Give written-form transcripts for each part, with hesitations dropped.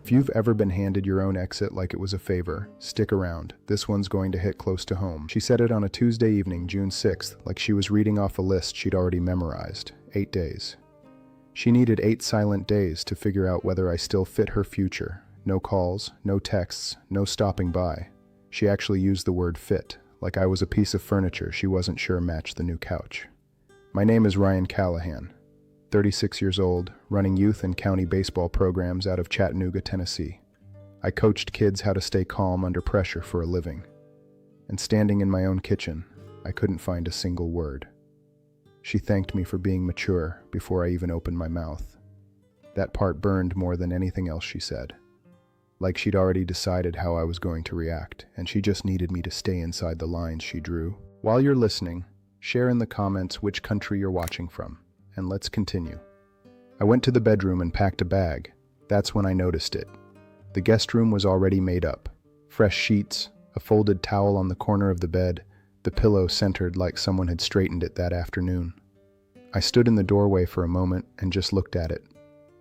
If you've ever been handed your own exit like it was a favor, stick around. This one's going to hit close to home. She said it on a Tuesday evening, June 6th, like she was reading off a list she'd already memorized. 8 days. She needed 8 silent days to figure out whether I still fit her future. No calls, no texts, no stopping by. She actually used the word fit, like I was a piece of furniture she wasn't sure matched the new couch. My name is Ryan Callahan, 36 years old, running youth and county baseball programs out of Chattanooga, Tennessee. I coached kids how to stay calm under pressure for a living. And standing in my own kitchen, I couldn't find a single word. She thanked me for being mature before I even opened my mouth. That part burned more than anything else she said. Like she'd already decided how I was going to react, and she just needed me to stay inside the lines she drew. While you're listening, share in the comments which country you're watching from, and let's continue. I went to the bedroom and packed a bag. That's when I noticed it. The guest room was already made up. Fresh sheets, a folded towel on the corner of the bed, the pillow centered like someone had straightened it that afternoon. I stood in the doorway for a moment and just looked at it.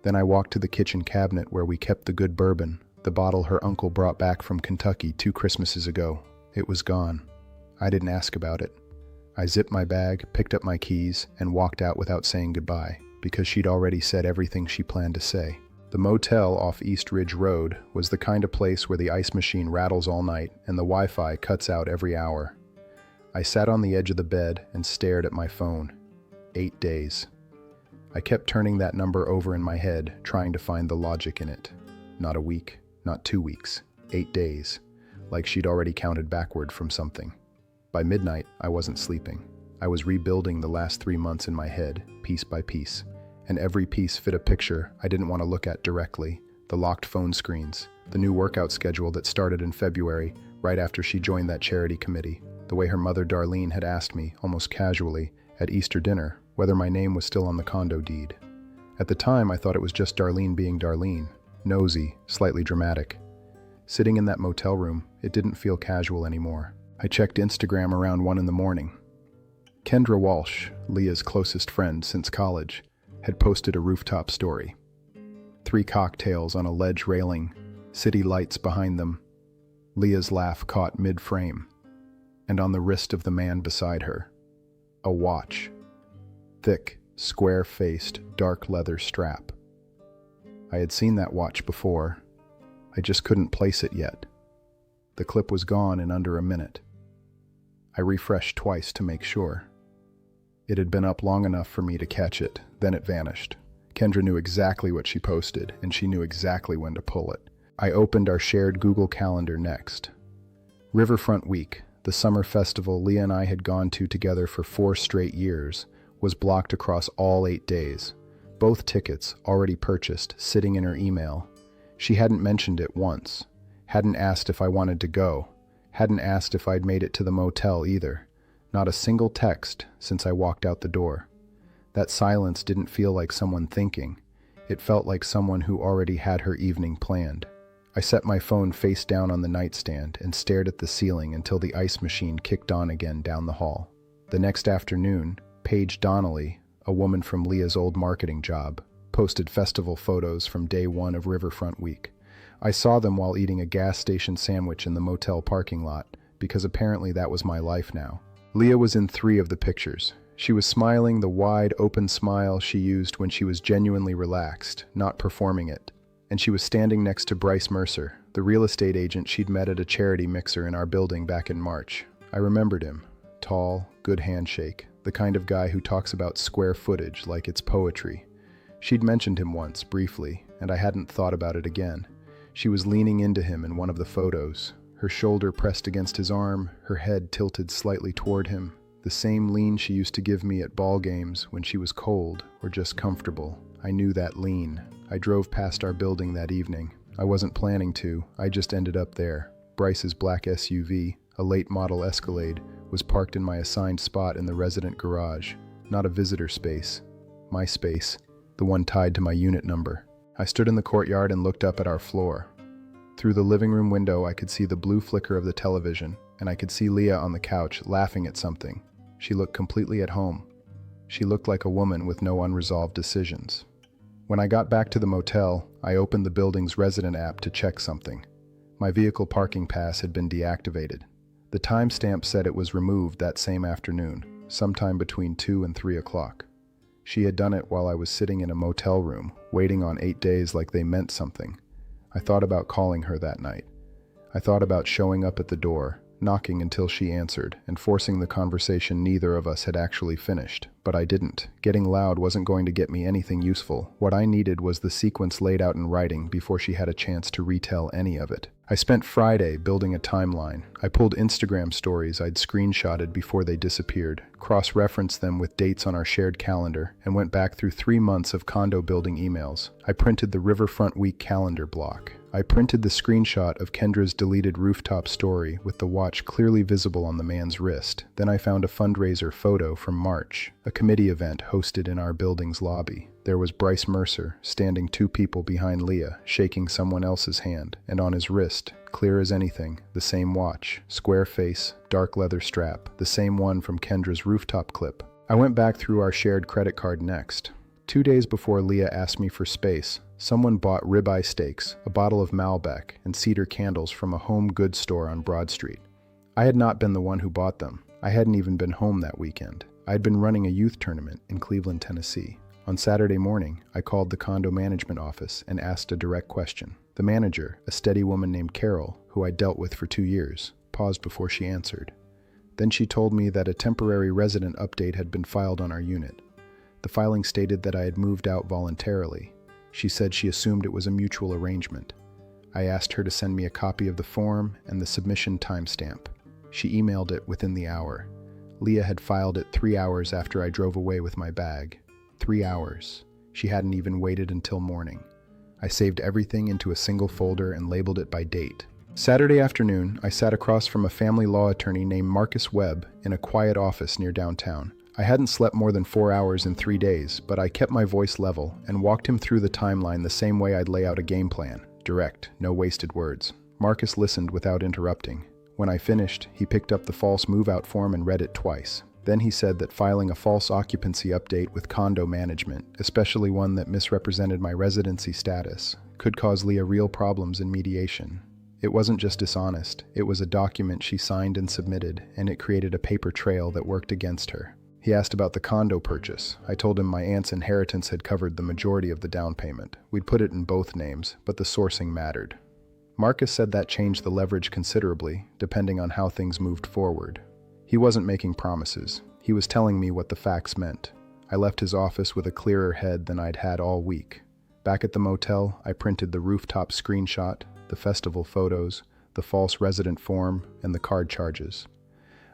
Then I walked to the kitchen cabinet where we kept the good bourbon, the bottle her uncle brought back from Kentucky 2 Christmases ago. It was gone. I didn't ask about it. I zipped my bag, picked up my keys, and walked out without saying goodbye, because she'd already said everything she planned to say. The motel off East Ridge Road was the kind of place where the ice machine rattles all night and the Wi-Fi cuts out every hour. I sat on the edge of the bed and stared at my phone. 8 days. I kept turning that number over in my head, trying to find the logic in it. Not a week, not 2 weeks, 8 days, like she'd already counted backward from something. By midnight, I wasn't sleeping. I was rebuilding the last 3 months in my head, piece by piece, and every piece fit a picture I didn't want to look at directly. The locked phone screens, the new workout schedule that started in February, right after she joined that charity committee, the way her mother Darlene had asked me, almost casually, at Easter dinner, whether my name was still on the condo deed. At the time, I thought it was just Darlene being Darlene, nosy, slightly dramatic. Sitting in that motel room, it didn't feel casual anymore. I checked Instagram around 1 in the morning. Kendra Walsh, Leah's closest friend since college, had posted a rooftop story. 3 cocktails on a ledge railing, city lights behind them. Leah's laugh caught mid-frame, and on the wrist of the man beside her, a watch. Thick, square-faced, dark leather strap. I had seen that watch before. I just couldn't place it yet. The clip was gone in under a minute. I refreshed twice to make sure. It had been up long enough for me to catch it, then it vanished. Kendra knew exactly what she posted, and she knew exactly when to pull it. I opened our shared Google Calendar next. Riverfront Week, the summer festival Leah and I had gone to together for 4 straight years, was blocked across all 8 days. Both tickets, already purchased, sitting in her email. She hadn't mentioned it once. Hadn't asked if I wanted to go. Hadn't asked if I'd made it to the motel either. Not a single text since I walked out the door. That silence didn't feel like someone thinking. It felt like someone who already had her evening planned. I set my phone face down on the nightstand and stared at the ceiling until the ice machine kicked on again down the hall. The next afternoon, Paige Donnelly, a woman from Leah's old marketing job, posted festival photos from day 1 of Riverfront Week. I saw them while eating a gas station sandwich in the motel parking lot, because apparently that was my life now. Leah was in 3 of the pictures. She was smiling the wide, open smile she used when she was genuinely relaxed, not performing it. And she was standing next to Bryce Mercer, the real estate agent she'd met at a charity mixer in our building back in March. I remembered him. Tall, good handshake, the kind of guy who talks about square footage like it's poetry. She'd mentioned him once, briefly, and I hadn't thought about it again. She was leaning into him in one of the photos, her shoulder pressed against his arm, her head tilted slightly toward him, the same lean she used to give me at ball games when she was cold or just comfortable. I knew that lean. I drove past our building that evening. I wasn't planning to, I just ended up there. Bryce's black SUV, a late model Escalade, was parked in my assigned spot in the resident garage. Not a visitor space. My space, the one tied to my unit number. I stood in the courtyard and looked up at our floor. Through the living room window, I could see the blue flicker of the television, and I could see Leah on the couch, laughing at something. She looked completely at home. She looked like a woman with no unresolved decisions. When I got back to the motel, I opened the building's resident app to check something. My vehicle parking pass had been deactivated. The timestamp said it was removed that same afternoon, sometime between 2 and 3 o'clock. She had done it while I was sitting in a motel room, waiting on 8 days like they meant something. I thought about calling her that night. I thought about showing up at the door, knocking until she answered, and forcing the conversation neither of us had actually finished. But I didn't. Getting loud wasn't going to get me anything useful. What I needed was the sequence laid out in writing before she had a chance to retell any of it. I spent Friday building a timeline. I pulled Instagram stories I'd screenshotted before they disappeared, cross-referenced them with dates on our shared calendar, and went back through 3 months of condo building emails. I printed the Riverfront Week calendar block. I printed the screenshot of Kendra's deleted rooftop story with the watch clearly visible on the man's wrist. Then I found a fundraiser photo from March, a committee event hosted in our building's lobby. There was Bryce Mercer, standing 2 people behind Leah, shaking someone else's hand, and on his wrist, clear as anything, the same watch, square face, dark leather strap, the same one from Kendra's rooftop clip. I went back through our shared credit card next. 2 days before Leah asked me for space, someone bought ribeye steaks, a bottle of Malbec, and cedar candles from a home goods store on Broad Street. I had not been the one who bought them. I hadn't even been home that weekend. I had been running a youth tournament in Cleveland, Tennessee. On Saturday morning, I called the condo management office and asked a direct question. The manager, a steady woman named Carol, who I dealt with for 2 years, paused before she answered. Then she told me that a temporary resident update had been filed on our unit. The filing stated that I had moved out voluntarily. She said she assumed it was a mutual arrangement. I asked her to send me a copy of the form and the submission timestamp. She emailed it within the hour. Leah had filed it 3 hours after I drove away with my bag. 3 hours. She hadn't even waited until morning. I saved everything into a single folder and labeled it by date. Saturday afternoon, I sat across from a family law attorney named Marcus Webb in a quiet office near downtown. I hadn't slept more than 4 hours in 3 days, but I kept my voice level and walked him through the timeline the same way I'd lay out a game plan. Direct, no wasted words. Marcus listened without interrupting. When I finished, he picked up the false move-out form and read it twice. Then he said that filing a false occupancy update with condo management, especially one that misrepresented my residency status, could cause Leah real problems in mediation. It wasn't just dishonest, it was a document she signed and submitted, and it created a paper trail that worked against her. He asked about the condo purchase. I told him my aunt's inheritance had covered the majority of the down payment. We'd put it in both names, but the sourcing mattered. Marcus said that changed the leverage considerably, depending on how things moved forward. He wasn't making promises. He was telling me what the facts meant. I left his office with a clearer head than I'd had all week. Back at the motel, I printed the rooftop screenshot, the festival photos, the false resident form, and the card charges.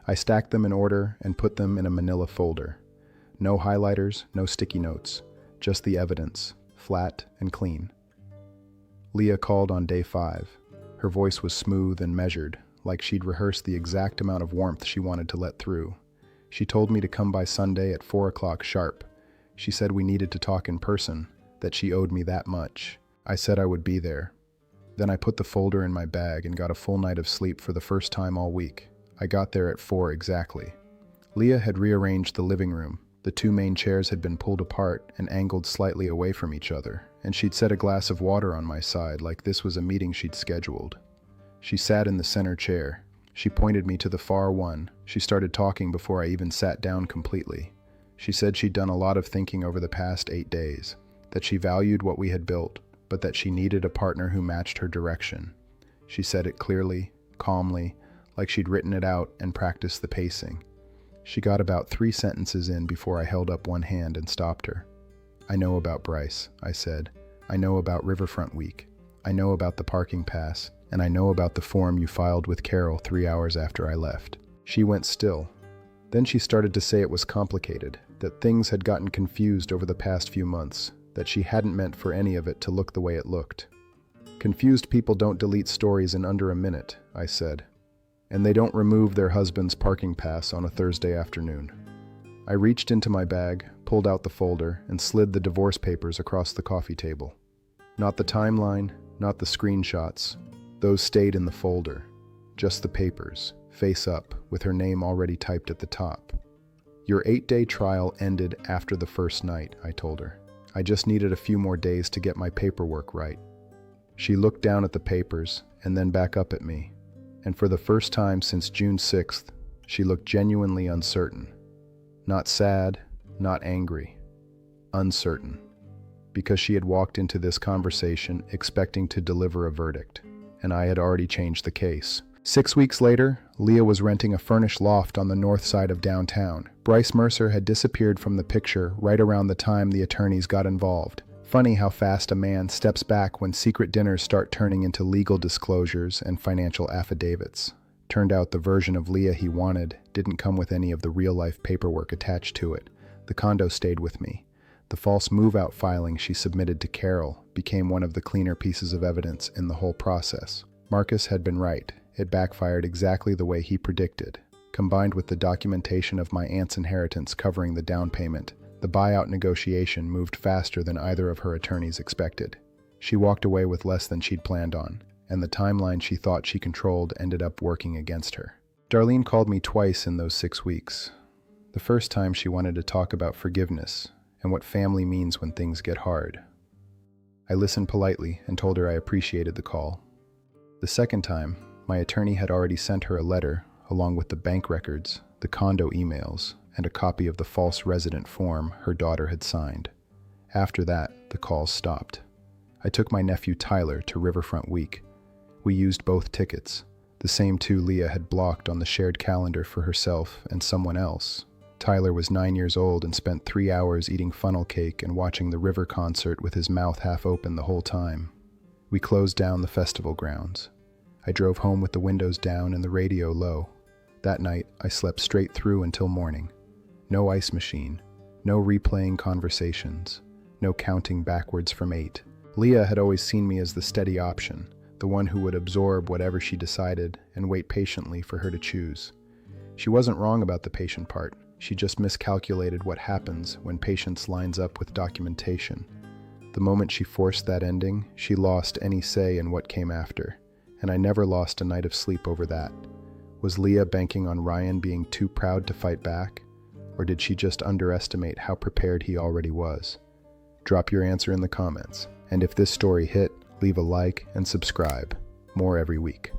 I stacked them in order and put them in a manila folder. No highlighters, no sticky notes, just the evidence, flat and clean. Leah called on day 5. Her voice was smooth and measured, like she'd rehearsed the exact amount of warmth she wanted to let through. She told me to come by Sunday at 4 o'clock sharp. She said we needed to talk in person, that she owed me that much. I said I would be there. Then I put the folder in my bag and got a full night of sleep for the first time all week. I got there at 4 exactly. Leah had rearranged the living room. The 2 main chairs had been pulled apart and angled slightly away from each other, and she'd set a glass of water on my side like this was a meeting she'd scheduled. She sat in the center chair. She pointed me to the far one. She started talking before I even sat down completely. She said she'd done a lot of thinking over the past 8 days, that she valued what we had built, but that she needed a partner who matched her direction. She said it clearly, calmly, like she'd written it out and practiced the pacing. She got about 3 sentences in before I held up one hand and stopped her. I know about Bryce, I said. I know about Riverfront Week. I know about the parking pass, and I know about the form you filed with Carol 3 hours after I left. She went still. Then she started to say it was complicated, that things had gotten confused over the past few months, that she hadn't meant for any of it to look the way it looked. Confused people don't delete stories in under a minute, I said. And they don't remove their husband's parking pass on a Thursday afternoon. I reached into my bag, pulled out the folder, and slid the divorce papers across the coffee table. Not the timeline, not the screenshots. Those stayed in the folder. Just the papers, face up, with her name already typed at the top. Your 8-day trial ended after the first night, I told her. I just needed a few more days to get my paperwork right. She looked down at the papers and then back up at me, and for the first time since June 6th, she looked genuinely uncertain. Not sad, not angry. Uncertain. Because she had walked into this conversation expecting to deliver a verdict, and I had already changed the case. 6 weeks later, Leah was renting a furnished loft on the north side of downtown. Bryce Mercer had disappeared from the picture right around the time the attorneys got involved. Funny how fast a man steps back when secret dinners start turning into legal disclosures and financial affidavits. Turned out the version of Leah he wanted didn't come with any of the real-life paperwork attached to it. The condo stayed with me. The false move-out filing she submitted to Carol became one of the cleaner pieces of evidence in the whole process. Marcus had been right. It backfired exactly the way he predicted. Combined with the documentation of my aunt's inheritance covering the down payment, the buyout negotiation moved faster than either of her attorneys expected. She walked away with less than she'd planned on, and the timeline she thought she controlled ended up working against her. Darlene called me twice in those 6 weeks. The first time she wanted to talk about forgiveness and what family means when things get hard. I listened politely and told her I appreciated the call. The second time, my attorney had already sent her a letter along with the bank records, the condo emails, and a copy of the false resident form her daughter had signed. After that, the calls stopped. I took my nephew Tyler to Riverfront Week. We used both tickets, the same two Leah had blocked on the shared calendar for herself and someone else. Tyler was 9 years old and spent 3 hours eating funnel cake and watching the River concert with his mouth half open the whole time. We closed down the festival grounds. I drove home with the windows down and the radio low. That night, I slept straight through until morning. No ice machine, no replaying conversations, no counting backwards from 8. Leah had always seen me as the steady option, the one who would absorb whatever she decided and wait patiently for her to choose. She wasn't wrong about the patient part. She just miscalculated what happens when patience lines up with documentation. The moment she forced that ending, she lost any say in what came after, and I never lost a night of sleep over that. Was Leah banking on Ryan being too proud to fight back, or did she just underestimate how prepared he already was? Drop your answer in the comments, and if this story hit, leave a like and subscribe. More every week.